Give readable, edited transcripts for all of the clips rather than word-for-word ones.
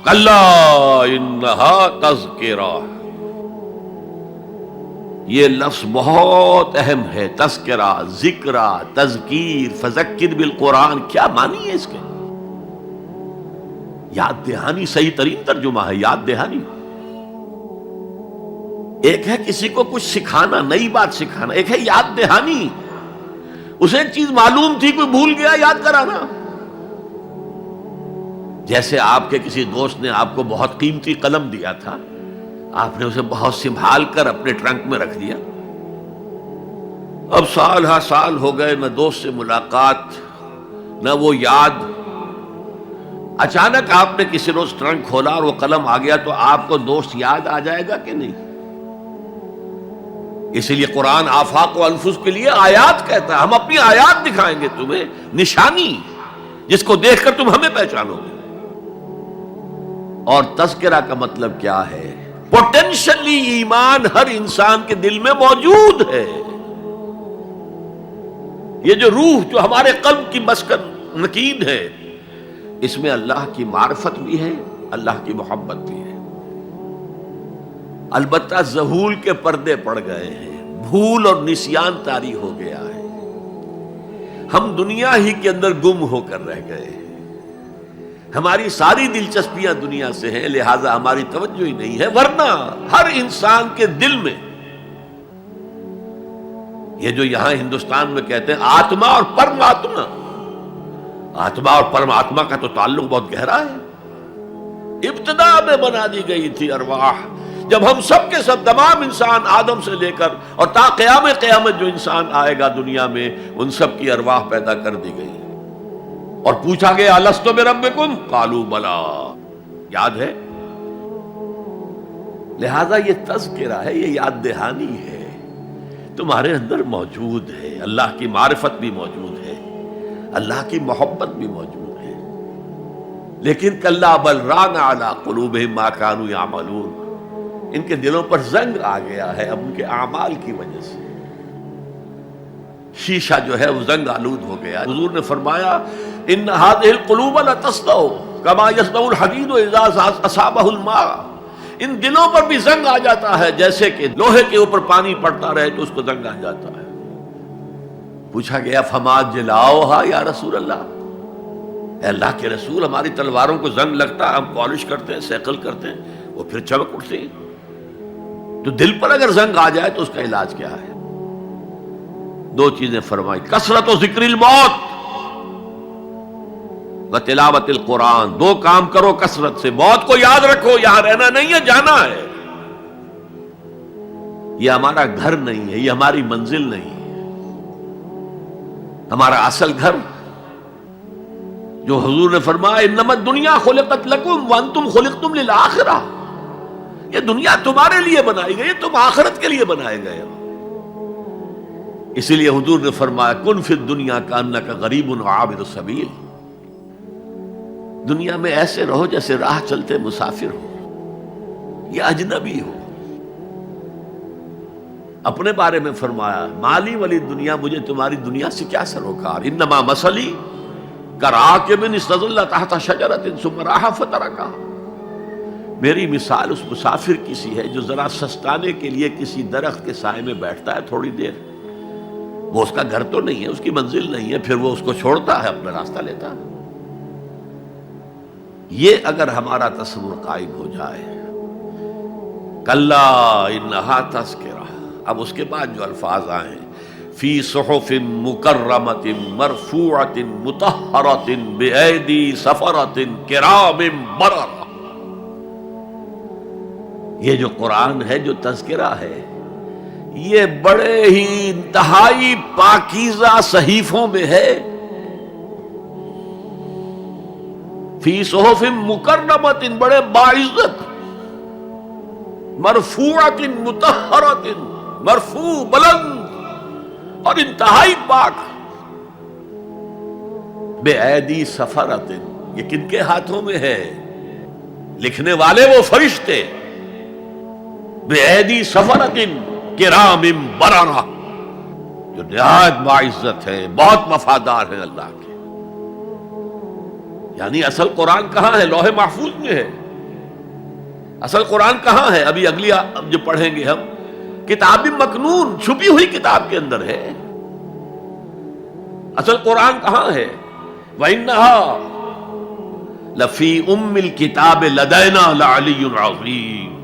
کلا انہا تذکرہ، یہ لفظ بہت اہم ہے. تذکرہ، ذکرہ، تذکیر، فذکر بالقرآن، کیا معنی ہے اس کے؟ یاد دہانی صحیح ترین ترجمہ ہے، یاد دہانی. ایک ہے کسی کو کچھ سکھانا، نئی بات سکھانا، ایک ہے یاد دہانی. اسے ایک چیز معلوم تھی، کوئی بھول گیا، یاد کرانا. جیسے آپ کے کسی دوست نے آپ کو بہت قیمتی قلم دیا تھا، آپ نے اسے بہت سنبھال کر اپنے ٹرنک میں رکھ دیا. اب سال ہا سال ہو گئے، نہ دوست سے ملاقات، نہ وہ یاد. اچانک آپ نے کسی روز ٹرنک کھولا اور وہ قلم آ گیا، تو آپ کو دوست یاد آ جائے گا کہ نہیں؟ اسی لیے قرآن آفاق و انفس کے لیے آیات کہتا ہے. ہم اپنی آیات دکھائیں گے تمہیں، نشانی جس کو دیکھ کر تم ہمیں پہچانو گے. اور تذکرہ کا مطلب کیا ہے؟ پوٹینشلی ایمان ہر انسان کے دل میں موجود ہے. یہ جو روح جو ہمارے قلب کی مسکن مکین ہے، اس میں اللہ کی معرفت بھی ہے، اللہ کی محبت بھی ہے. البتہ ذہول کے پردے پڑ گئے ہیں، بھول اور نسیان طاری ہو گیا ہے. ہم دنیا ہی کے اندر گم ہو کر رہ گئے ہیں. ہماری ساری دلچسپیاں دنیا سے ہیں، لہذا ہماری توجہ ہی نہیں ہے. ورنہ ہر انسان کے دل میں یہ جو یہاں ہندوستان میں کہتے ہیں آتما اور پرماتما، آتما اور پرماتما کا تو تعلق بہت گہرا ہے. ابتدا میں بنا دی گئی تھی ارواح، جب ہم سب کے سب تمام انسان آدم سے لے کر اور تا قیامت جو انسان آئے گا دنیا میں، ان سب کی ارواح پیدا کر دی گئی. اور پوچھا گیا الست بربکم قالوا بلا، یاد ہے؟ لہذا یہ تذکرہ ہے، یہ یاد دہانی ہے، تمہارے اندر موجود ہے. اللہ کی معرفت بھی موجود ہے، اللہ کی محبت بھی موجود ہے. لیکن کلا بل ران علی قلوبہم ما کانوا یعملون، ان کے دلوں پر زنگ آ گیا ہے اب ان کے اعمال کی وجہ سے. شیشہ جو ہے وہ زنگ آلود ہو گیا. حضور نے فرمایا ان هذه القلوب لتصدع كما يصدع الحديد اذا اصابه الماء، ان دلوں پر بھی زنگ آ جاتا ہے جیسے کہ لوہے کے اوپر پانی پڑتا رہے تو اس کو زنگ آ جاتا ہے. پوچھا گیا فما جلاؤها یا رسول اللہ، اے اللہ کے رسول ہماری تلواروں کو زنگ لگتا ہے، ہم پالش کرتے ہیں، سیکل کرتے ہیں، وہ پھر چمک اٹھتے ہیں. تو دل پر اگر زنگ آ جائے تو اس کا علاج کیا ہے؟ دو چیزیں فرمائی، کثرت و ذکر الموت و تلاوت القرآن. دو کام کرو کثرت سے، موت کو یاد رکھو، یہاں رہنا نہیں ہے، جانا ہے. یہ ہمارا گھر نہیں ہے، یہ ہماری منزل نہیں ہے. ہمارا اصل گھر جو حضور نے فرمایا انما الدنیا خلقت لکم وانتم خلقتم للآخرہ، یہ دنیا تمہارے لیے بنائی گئی، تم آخرت کے لیے بنائے گئے ہو. اسی لیے حضور نے فرمایا کن فی الدنیا کانک غریب وعابر السبیل، دنیا میں ایسے رہو جیسے راہ چلتے مسافر ہو یا اجنبی ہو. اپنے بارے میں فرمایا مالی ولی دنیا، مجھے تمہاری دنیا سے کیا سروکار، انما مثلی کراکب استظل تحت شجرۃ ثم راح فترکھا، میری مثال اس مسافر کی سی ہے جو ذرا سستانے کے لیے کسی درخت کے سائے میں بیٹھتا ہے تھوڑی دیر. وہ اس کا گھر تو نہیں ہے، اس کی منزل نہیں ہے، پھر وہ اس کو چھوڑتا ہے، اپنا راستہ لیتا ہے. یہ اگر ہمارا تصور قائم ہو جائے، کلا انہا تذکرہ. اب اس کے بعد جو الفاظ آئے فی صحف مکرمۃ مرفوعۃ مطہرۃ بایدی سفرۃ کرام بررہ، یہ جو قرآن ہے، جو تذکرہ ہے، یہ بڑے ہی انتہائی پاکیزہ صحیفوں میں ہے. فی صحف مکرمۃ، بڑے باعزت، مرفوعۃ مطہرۃ، مرفوع بلند اور انتہائی پاک. بے ایدی سفرۃ، یہ کن کے ہاتھوں میں ہے؟ لکھنے والے وہ فرشتے. بے ایدی سفرۃ کرام بررہ، جو نہایت باعزت ہے، بہت وفادار ہے اللہ کے. یعنی اصل قرآن کہاں ہے؟ لوح محفوظ میں ہے. اصل قرآن کہاں ہے؟ ابھی اگلی جو پڑھیں گے ہم، کتاب مکنون، چھپی ہوئی کتاب کے اندر ہے۔ اصل قرآن کہاں ہے؟ وَإِنَّهَا لَفِي أُمِّ الْكِتَابِ لَدَيْنَا لَعَلِيٌّ عَظِيمٌ،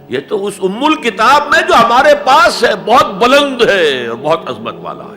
یہ تو اس ام الکتاب میں جو ہمارے پاس ہے، بہت بلند ہے اور بہت عظمت والا ہے۔